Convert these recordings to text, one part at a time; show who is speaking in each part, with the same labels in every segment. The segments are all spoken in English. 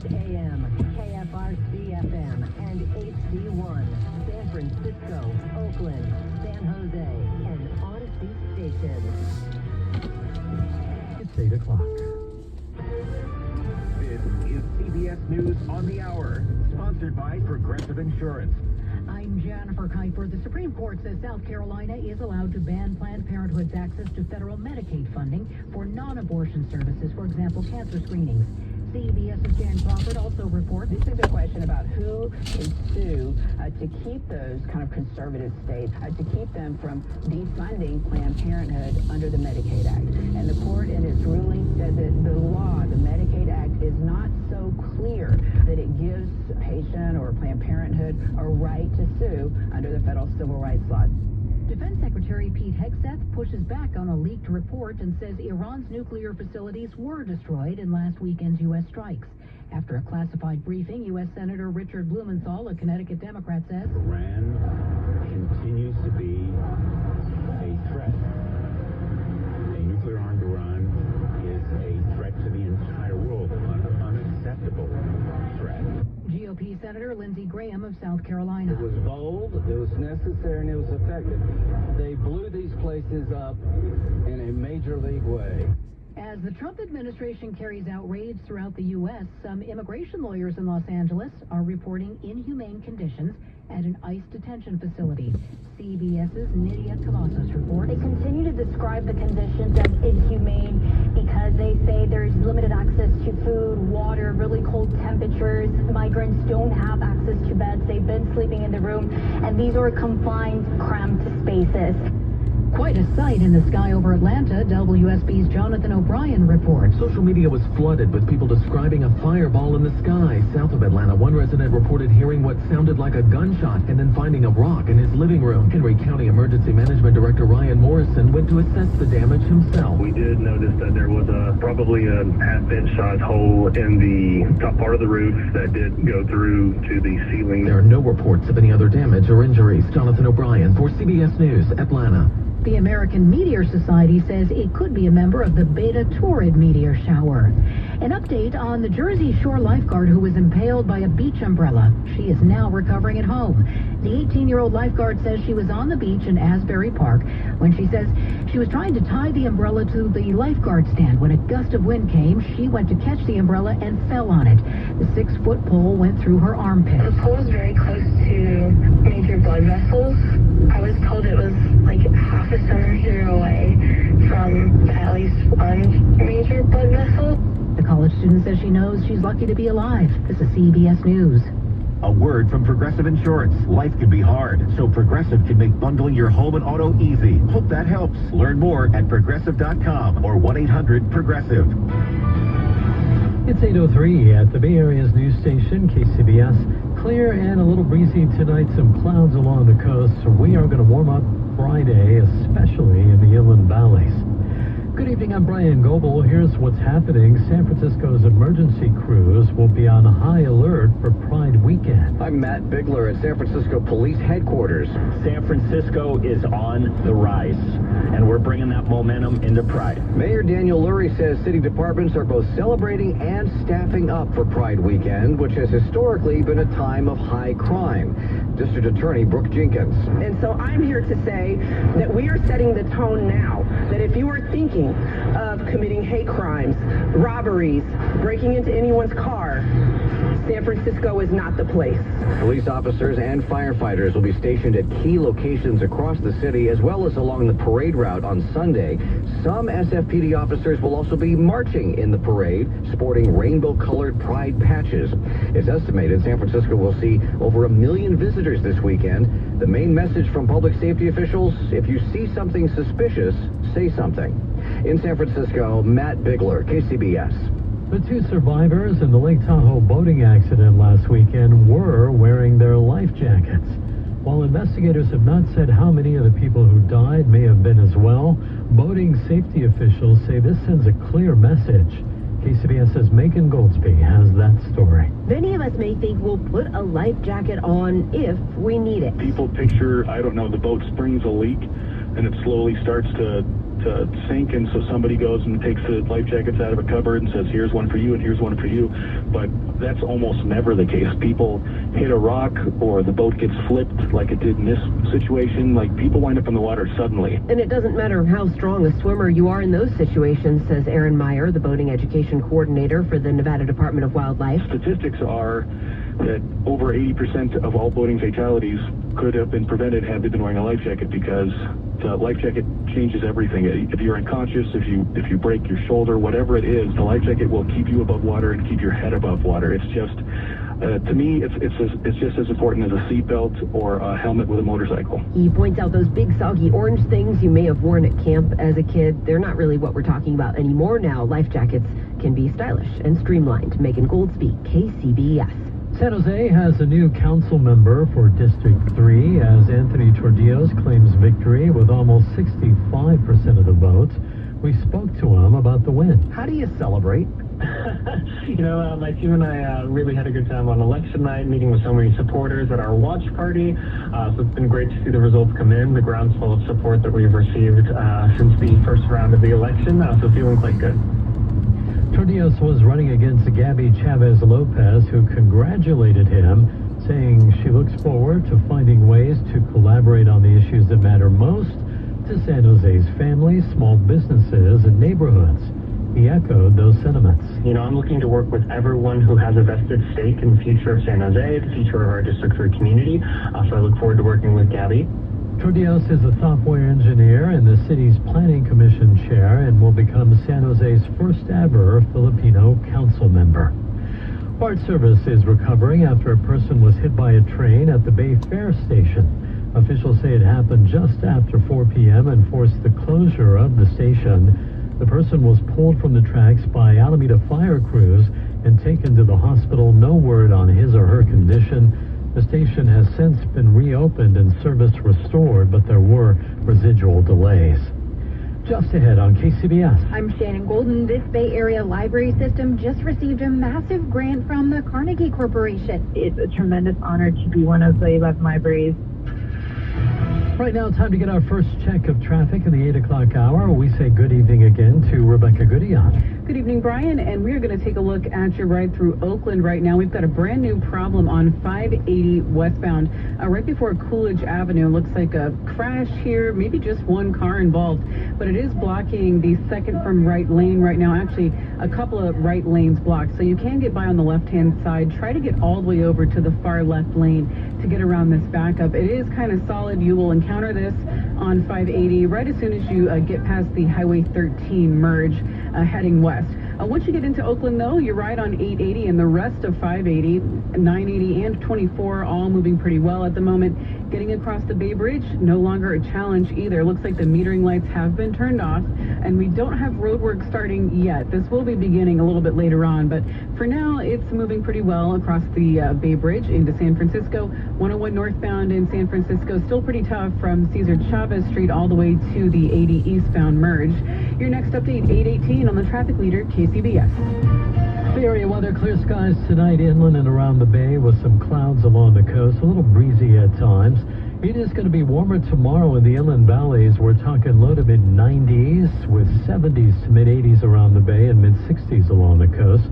Speaker 1: AM, KFRC-FM, and HD1, San Francisco, Oakland, San Jose, and Odyssey Station.
Speaker 2: It's 8 o'clock.
Speaker 3: This is CBS News on the Hour, sponsored by Progressive Insurance.
Speaker 4: I'm Jennifer Kuiper. The Supreme Court says South Carolina is allowed to ban Planned Parenthood's access to federal Medicaid funding for non-abortion services, for example, cancer screenings. CBS's Jan Crawford also reports.
Speaker 5: This is a question about who can sue to keep those kind of conservative states, to keep them from defunding Planned Parenthood under the Medicaid Act. And the court in its ruling said that the law, the Medicaid Act, is not so clear that it gives a patient or Planned Parenthood a right to sue under the federal civil rights law.
Speaker 4: Defense Secretary Pete Hegseth pushes back on a leaked report and says Iran's nuclear facilities were destroyed in last weekend's U.S. strikes. After a classified briefing, U.S. Senator Richard Blumenthal, a Connecticut Democrat, says
Speaker 6: Iran continues to be a threat. A nuclear-armed Iran is a threat to the entire world, an unacceptable threat.
Speaker 4: GOP Senator Lindsey Graham of South Carolina.
Speaker 7: It was bold, it was necessary, and it was effective. They blew these places up in a major league way.
Speaker 4: As the Trump administration carries out raids throughout the U.S., some immigration lawyers in Los Angeles are reporting inhumane conditions at an ICE detention facility. CBS's Nydia Cavazos reports.
Speaker 8: They continue to describe the conditions as inhumane because they say there's limited access to food, water, really cold temperatures. Migrants don't have access to beds. They've been sleeping in the room, and these are confined, cramped spaces.
Speaker 4: Quite a sight in the sky over Atlanta, WSB's Jonathan O'Brien reports.
Speaker 2: Social media was flooded with people describing a fireball in the sky. South of Atlanta, one resident reported hearing what sounded like a gunshot and then finding a rock in his living room. Henry County Emergency Management Director Ryan Morrison went to assess the damage himself.
Speaker 9: We did notice that there was probably a half-inch size hole in the top part of the roof that did go through to the ceiling.
Speaker 2: There are no reports of any other damage or injuries. Jonathan O'Brien for CBS News, Atlanta.
Speaker 4: The American Meteor Society says it could be a member of the Beta Taurid meteor shower. An update on the Jersey Shore lifeguard who was impaled by a beach umbrella. She is now recovering at home. The 18-year-old lifeguard says she was on the beach in Asbury Park when she says she was trying to tie the umbrella to the lifeguard stand. When a gust of wind came, she went to catch the umbrella and fell on it. The 6-foot pole went through her armpit.
Speaker 10: The pole is very close to major blood vessels. I was told it was like half a centimeter away from at least one major blood vessel.
Speaker 4: The college student says she knows she's lucky to be alive. This is CBS News.
Speaker 3: A word from Progressive Insurance. Life can be hard, so Progressive can make bundling your home and auto easy. Hope that helps. Learn more at Progressive.com or 1-800-PROGRESSIVE.
Speaker 2: It's 8:03 at the Bay Area's news station, KCBS. Clear and a little breezy tonight, some clouds along the coast. So we are going to warm up Friday, especially in the inland valleys. Good evening, I'm Brian Goebel. Here's what's happening. San Francisco's emergency crews will be on high alert for Pride weekend.
Speaker 11: I'm Matt Bigler at San Francisco Police Headquarters.
Speaker 6: San Francisco is on the rise, and we're bringing that momentum into Pride.
Speaker 11: Mayor Daniel Lurie says city departments are both celebrating and staffing up for Pride weekend, which has historically been a time of high crime. District Attorney Brooke Jenkins.
Speaker 5: And so I'm here to say that we are setting the tone now, that if you are thinking of committing hate crimes, robberies, breaking into anyone's car, San Francisco is not the place.
Speaker 11: Police officers and firefighters will be stationed at key locations across the city, as well as along the parade route on Sunday. Some SFPD officers will also be marching in the parade, sporting rainbow-colored pride patches. It's estimated San Francisco will see over 1 million visitors this weekend. The main message from public safety officials: if you see something suspicious, say something. In San Francisco, Matt Bigler, KCBS.
Speaker 2: The 2 survivors in the Lake Tahoe boating accident last weekend were wearing their life jackets. While investigators have not said how many of the people who died may have been as well, boating safety officials say this sends a clear message. KCBS's Megan Goldsby has that story.
Speaker 12: Many of us may think we'll put a life jacket on if we need it.
Speaker 9: People picture, I don't know, the boat springs a leak and it slowly starts to sink, and so somebody goes and takes the life jackets out of a cupboard and says, here's one for you and here's one for you. But that's almost never the case. People hit a rock or the boat gets flipped like it did in this situation. Like, people wind up in the water suddenly.
Speaker 12: And it doesn't matter how strong a swimmer you are in those situations, says Aaron Meyer, the boating education coordinator for the Nevada Department of Wildlife.
Speaker 9: Statistics are that over 80% of all boating fatalities could have been prevented had they been wearing a life jacket, because the life jacket changes everything. If you're unconscious, if you break your shoulder, whatever it is, the life jacket will keep you above water and keep your head above water. It's just, to me, it's just as important as a seatbelt or a helmet with a motorcycle.
Speaker 12: He points out those big soggy orange things you may have worn at camp as a kid. They're not really what we're talking about anymore now. Life jackets can be stylish and streamlined. Megan Goldsby, KCBS.
Speaker 2: San Jose has a new council member for District 3 as Anthony Tordillos claims victory with almost 65% of the votes. We spoke to him about the win. How do you celebrate?
Speaker 13: My team and I really had a good time on election night, meeting with so many supporters at our watch party. So it's been great to see the results come in, the groundswell of support that we've received since the first round of the election. So feeling quite good.
Speaker 2: Tordillos was running against Gabby Chavez Lopez, who congratulated him, saying she looks forward to finding ways to collaborate on the issues that matter most to San Jose's families, small businesses, and neighborhoods. He echoed those sentiments.
Speaker 13: I'm looking to work with everyone who has a vested stake in the future of San Jose, the future of our District 3 community. So I look forward to working with Gabby.
Speaker 2: Tordillos is a software engineer and the city's planning commission chair and will become San Jose's first ever Filipino council member. BART service is recovering after a person was hit by a train at the Bay Fair station. Officials say it happened just after 4 p.m. and forced the closure of the station. The person was pulled from the tracks by Alameda fire crews and taken to the hospital. No word on his or her condition. The station has since been reopened and service restored, but there were residual delays. Just ahead on KCBS.
Speaker 4: I'm Shannon Golden. This Bay Area library system just received a massive grant from the Carnegie Corporation.
Speaker 5: It's a tremendous honor to be one of the 11 libraries.
Speaker 2: Right now, time to get our first check of traffic in the 8 o'clock hour. We say good evening again to Rebecca Goodyeon.
Speaker 5: Good evening, Brian, and we're going to take a look at your ride through Oakland right now. We've got a brand new problem on 580 westbound, right before Coolidge Avenue. Looks like a crash here, maybe just one car involved, but it is blocking the second from right lane right now. Actually, a couple of right lanes blocked, so you can get by on the left-hand side. Try to get all the way over to the far left lane to get around this backup. It is kind of solid. You will encounter this on 580 right as soon as you get past the Highway 13 merge heading west. Once you get into Oakland, though, you ride on 880 and the rest of 580, 980, and 24 all moving pretty well at the moment. Getting across the Bay Bridge, no longer a challenge either. Looks like the metering lights have been turned off, and we don't have road work starting yet. This will be beginning a little bit later on, but for now, it's moving pretty well across the Bay Bridge into San Francisco. 101 northbound in San Francisco, still pretty tough from Cesar Chavez Street all the way to the 80 eastbound merge. Your next update, 8:18 on the traffic leader, KCBS.
Speaker 2: Bay Area weather, clear skies tonight inland and around the bay with some clouds along the coast, a little breezy at times. It is going to be warmer tomorrow in the inland valleys. We're talking low to mid-90s with 70s to mid-80s around the bay and mid-60s along the coast.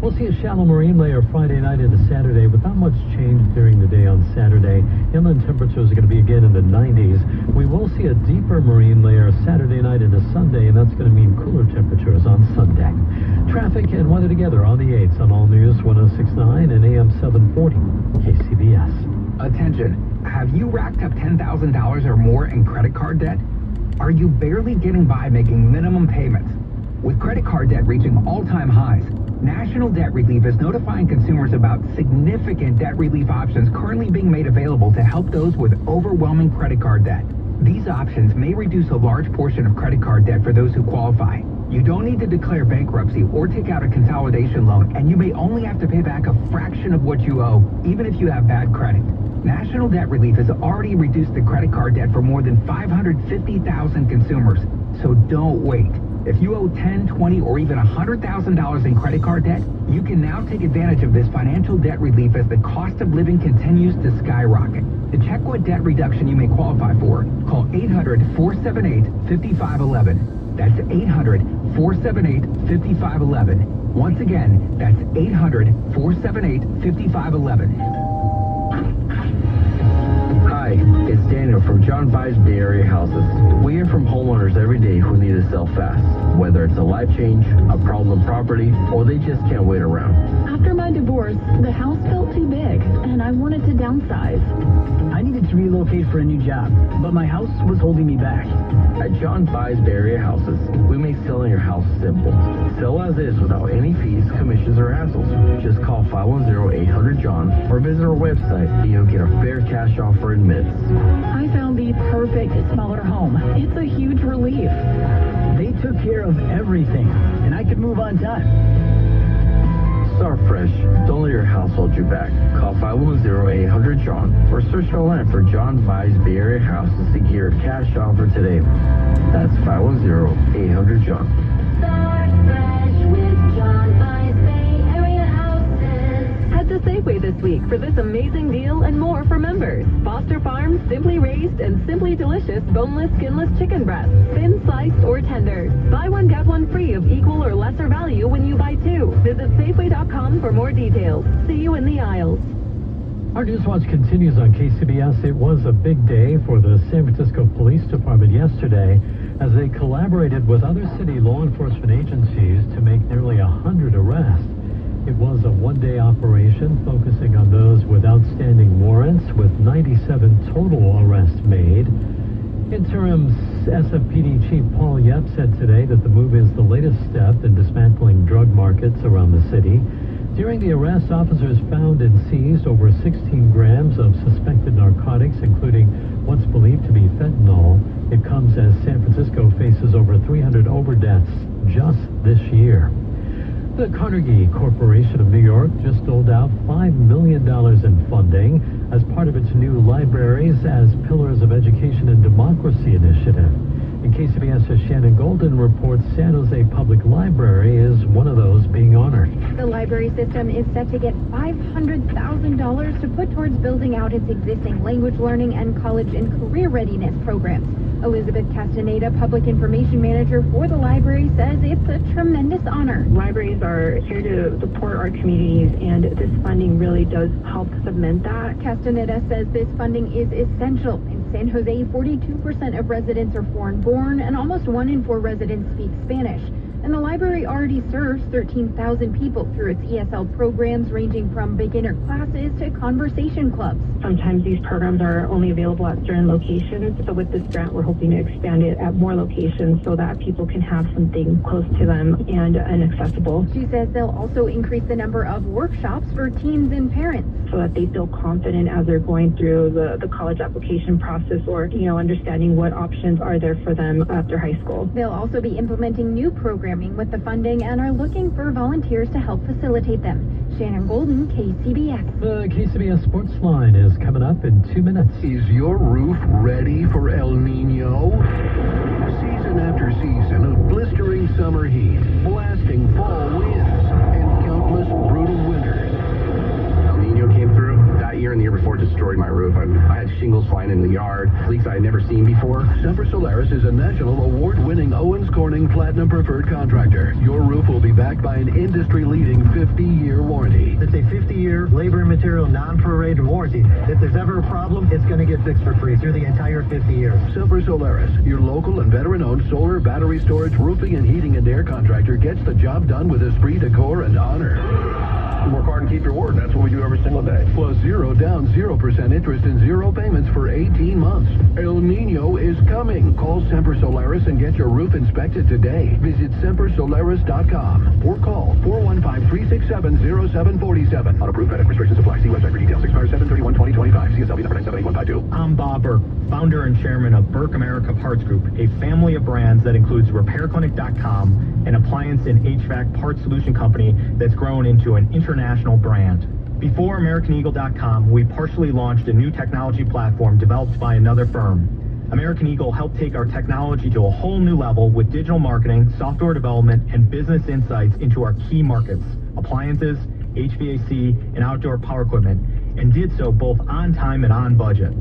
Speaker 2: We'll see a shallow marine layer Friday night into Saturday, but not much change during the day on Saturday. Inland temperatures are going to be again in the 90s. We will see a deeper marine layer Saturday night into Sunday, and that's going to mean cooler temperatures on Sunday. Traffic and weather together on the 8s on All News 106.9 and AM 740 KCBS.
Speaker 14: Attention. Have you racked up $10,000 or more in credit card debt? Are you barely getting by making minimum payments? With credit card debt reaching all-time highs, National Debt Relief is notifying consumers about significant debt relief options currently being made available to help those with overwhelming credit card debt. These options may reduce a large portion of credit card debt for those who qualify. You don't need to declare bankruptcy or take out a consolidation loan, and you may only have to pay back a fraction of what you owe, even if you have bad credit. National Debt Relief has already reduced the credit card debt for more than 550,000 consumers. So don't wait. If you owe $10,000, $20,000, or even $100,000 in credit card debt, you can now take advantage of this financial debt relief as the cost of living continues to skyrocket. To check what debt reduction you may qualify for, call 800-478-5511. That's 800-478-5511. Once again, that's 800-478-5511.
Speaker 11: Hi, it's Daniel from John Vai's Bay Area Houses. We hear from homeowners every day who need to sell fast, whether it's a life change, a problem property, or they just can't wait around.
Speaker 15: After my divorce, the house felt too big, and I wanted to downsize.
Speaker 16: I needed to relocate for a new job, but my house was holding me back.
Speaker 11: At John Vai's Bay Area Houses, we make selling your house simple. Sell as is without any fees, commissions, or hassles. Just call 510-800-JOHN or visit our website and you'll get a fair cash offer in minutes.
Speaker 15: I found the perfect smaller home. It's a huge relief.
Speaker 16: They took care of everything, and I could move on time.
Speaker 11: Start fresh. Don't let your house hold you back. Call 510-800-JOHN or search online for John Vai's Bay Area Houses to get your cash offer today. That's 510-800-JOHN.
Speaker 15: Start fresh with John Vai's Bay Area Houses. Head to Safeway this week for this amazing deal and more for members. Foster Farms Simply Raised and Simply Delicious boneless, skinless chicken breasts, thin sliced or tender. Buy one, get one free of equal or lesser value when you buy two. Visit Safeway.com for more details. See you in the aisles.
Speaker 2: Our Newswatch continues on KCBS. It was a big day for the San Francisco Police Department yesterday as they collaborated with other city law enforcement agencies to make nearly 100 arrests. It was a one-day operation focusing on those with outstanding warrants, with 97 total arrests made. Interim SFPD Chief Paul Yep said today that the move is the latest step in dismantling drug markets around the city. During the arrest, officers found and seized over 16 grams of suspected narcotics, including what's believed to be fentanyl. It comes as San Francisco faces over 300 overdeaths just this year. The Carnegie Corporation of New York just doled out $5 million in funding as part of its new Libraries as Pillars of Education and Democracy initiative. In KCBS's Shannon Golden reports San Jose Public Library is one of those being honored.
Speaker 8: The library system is set to get $500,000 to put towards building out its existing language learning and college and career readiness programs. Elizabeth Castaneda, Public Information Manager for the library, says it's a tremendous honor.
Speaker 10: Libraries are here to support our communities, and this funding really does help cement that.
Speaker 8: Castaneda says this funding is essential. In San Jose, 42% of residents are foreign-born, and almost 1 in 4 residents speak Spanish. And the library already serves 13,000 people through its ESL programs ranging from beginner classes to conversation clubs.
Speaker 10: Sometimes these programs are only available at certain locations, so with this grant we're hoping to expand it at more locations so that people can have something close to them and accessible.
Speaker 8: She says they'll also increase the number of workshops for teens and parents,
Speaker 10: so that they feel confident as they're going through the college application process, or understanding what options are there for them after high school.
Speaker 8: They'll also be implementing new programming with the funding and are looking for volunteers to help facilitate them. Shannon Golden, KCBS.
Speaker 2: The KCBS Sports Line is coming up in 2 minutes.
Speaker 17: Is your roof ready for El Nino? Season after season of blistering summer heat, blasting fall winds, and countless brutal winters.
Speaker 11: El Nino came through that year and the year before, destroyed my roof. I had shingles flying in the yard, leaks I had never seen before.
Speaker 17: Semper Solaris is a national award-winning Owens Corning Platinum Preferred Contractor. Your roof will be backed by an industry-leading 50-year warranty.
Speaker 18: It's a 50-year labor and material non-prorated warranty. If there's ever a problem, it's going to get fixed for free through the entire 50 years.
Speaker 17: Semper Solaris, your local and veteran-owned solar, battery storage, roofing, and heating and air contractor, gets the job done with esprit de corps and honor.
Speaker 19: Work hard and keep your word. That's what we do every single day.
Speaker 17: Plus 0 down, 0% interest, and 0 payments for 18 months. El Nino is coming. Call Semper Solaris and get your roof inspected today. Visit SemperSolaris.com or call 415-367-0747. On approved credit restrictions apply. See website for details. Expires 7/31/2025. CSLB number 978-152.
Speaker 20: I'm Bob Burke, founder and chairman of Burke America Parts Group, a family of brands that includes RepairClinic.com, an appliance and HVAC parts solution company that's grown into an international brand. Before AmericanEagle.com, we partially launched a new technology platform developed by another firm. American Eagle helped take our technology to a whole new level with digital marketing, software development, and business insights into our key markets, appliances, HVAC, and outdoor power equipment, and did so both on time and on budget.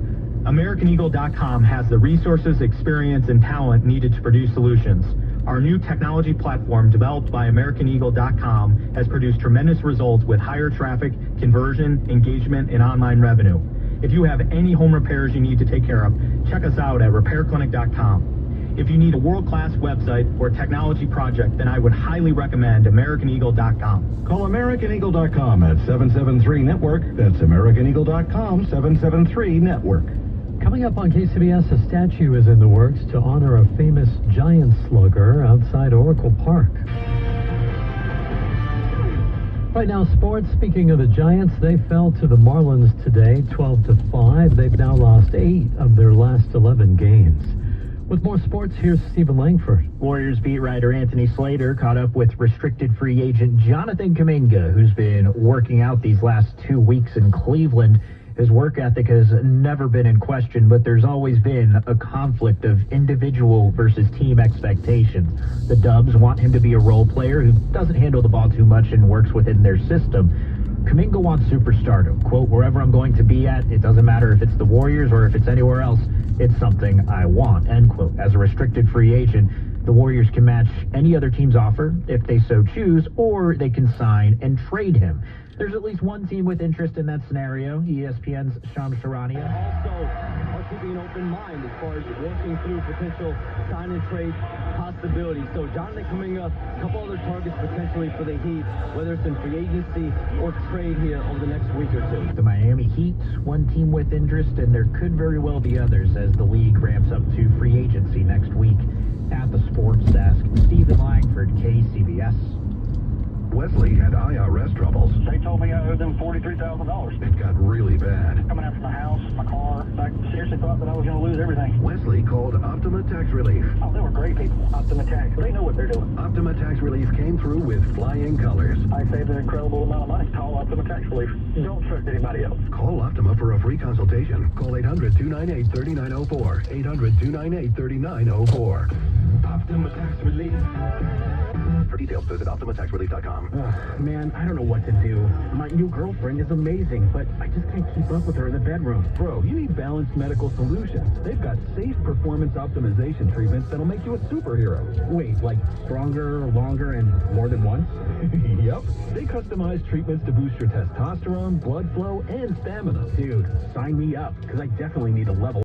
Speaker 20: AmericanEagle.com has the resources, experience, and talent needed to produce solutions. Our new technology platform, developed by AmericanEagle.com, has produced tremendous results with higher traffic, conversion, engagement, and online revenue. If you have any home repairs you need to take care of, check us out at RepairClinic.com. If you need a world-class website or technology project, then I would highly recommend AmericanEagle.com.
Speaker 3: Call AmericanEagle.com at 773-NETWORK. That's AmericanEagle.com, 773-NETWORK.
Speaker 2: Coming up on KCBS, a statue is in the works to honor a famous giant slugger outside Oracle Park. Right now, sports. Speaking of the Giants, they fell to the Marlins today, 12-5. They've now lost 8 of their last 11 games. With more sports, here's Stephen Langford.
Speaker 21: Warriors beat writer Anthony Slater caught up with restricted free agent Jonathan Kuminga, who's been working out these last 2 weeks in Cleveland. His work ethic has never been in question, but there's always been a conflict of individual versus team expectations. The Dubs want him to be a role player who doesn't handle the ball too much and works within their system. Kuminga wants superstardom. Quote, wherever I'm going to be at, it doesn't matter if it's the Warriors or if it's anywhere else, it's something I want, end quote. As a restricted free agent, the Warriors can match any other team's offer if they so choose, or they can sign and trade him. There's at least one team with interest in that scenario, ESPN's Shams Charania.
Speaker 7: Also, are keeping an open mind as far as working through potential sign and trade possibilities. So Jonathan Kuminga, a couple other targets potentially for the Heat, whether it's in free agency or trade here over the next week or two.
Speaker 21: The Miami Heat, one team with interest, and there could very well be others as the league ramps up to free agency next week. At the sports desk, Stephen Langford, KCBS.
Speaker 17: Wesley had IRS troubles.
Speaker 9: They told me I owed them $43,000.
Speaker 17: It got really bad.
Speaker 9: Coming after my house, my car. I seriously thought that I was going to lose everything.
Speaker 17: Wesley called Optima Tax Relief.
Speaker 9: Oh, they were great people. Optima Tax. They know what they're doing.
Speaker 17: Optima Tax Relief came through with flying colors.
Speaker 9: I saved an incredible amount of money. Call Optima Tax Relief. Don't trust anybody else.
Speaker 17: Call Optima for a free consultation. Call 800-298-3904. 800-298-3904. Optima Tax Relief. For details, visit OptimaTaxRelief.com.
Speaker 7: Man, I don't know what to do. My new girlfriend is amazing, but I just can't keep up with her in the bedroom.
Speaker 22: Bro, you need Balanced Medical Solutions. They've got safe performance optimization treatments that'll make you a superhero.
Speaker 7: Wait, like stronger, longer, and more than once?
Speaker 22: Yep. They customize treatments to boost your testosterone, blood flow, and stamina.
Speaker 7: Dude, sign me up, because I definitely need a level